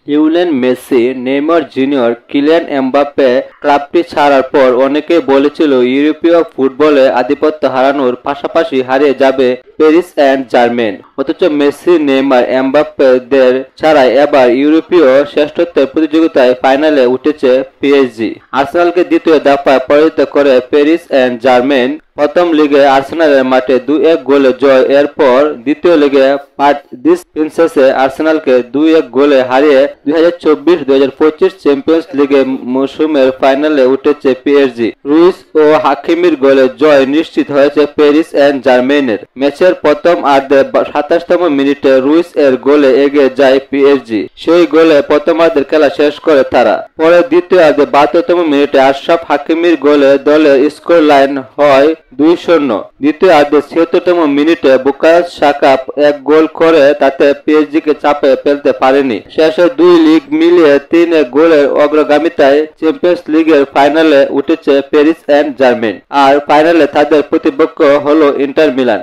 Lionel Messi, Neymar junior, Kylian Mbappe ক্লাবটি ছাড়ার পর অনেকেই বলেছিল ইউরোপীয় ফুটবলে আধিপত্য হারানোর পাশাপাশি হারিয়ে যাবে প্যারিস সেন্ট জার্মেন। অথচ মেসি, নেইমার, এমবাপ্পেদের ছাড়াই এবার ইউরোপীয় শ্রেষ্ঠত্বের প্রতিযোগিতায় ফাইনালে উঠেছে পিএসজি। আর্সেনালকে দ্বিতীয় দফায় পরাজিত করে প্যারিস সেন্ট জার্মেন প্রথম লিগে আর্সেনালের মাঠে 2-1 গোলে জয়। এরপর দ্বিতীয় লিগে পার্ক দিস প্রিন্সেসে আর্সেনালকে 2-1 গোলে হারিয়ে 2024-2025 চ্যাম্পিয়ন্স লিগে মৌসুমের ফাইনালে উঠেছে পিএসজি। রুইস ও হাকিমির গোলে জয় নিশ্চিত হয়েছে প্যারিস সেন্ট জার্মেনের। ম্যাচের প্রথম আর্ধে 27তম মিনিটে রুইস এর গোলে এগিয়ে যায় পিএসজি। সেই গোলে প্রথমার্ধের খেলা শেষ করে তারা। পরে দ্বিতীয় আর্ধে 72তম মিনিটে আশরাফ হাকিমির গোলে দলের স্কোর লাইন হয় 2-0। দ্বিতীয় আর্ধে 76তম মিনিটে বুকায়ো সাকা এক গোল করে তাতে পিএসজিকে চাপে ফেলতে পারেনি। শেষে দুই লিগ মিলিয়ে 3-1 গোলের অগ্রগামিতায় চ্যাম্পিয়ন্স লিগের ফাইনালে উঠেছে প্যারিস সেন্ট জার্মেন। আর ফাইনালে তাদের প্রতিপক্ষ হলো ইন্টার মিলান।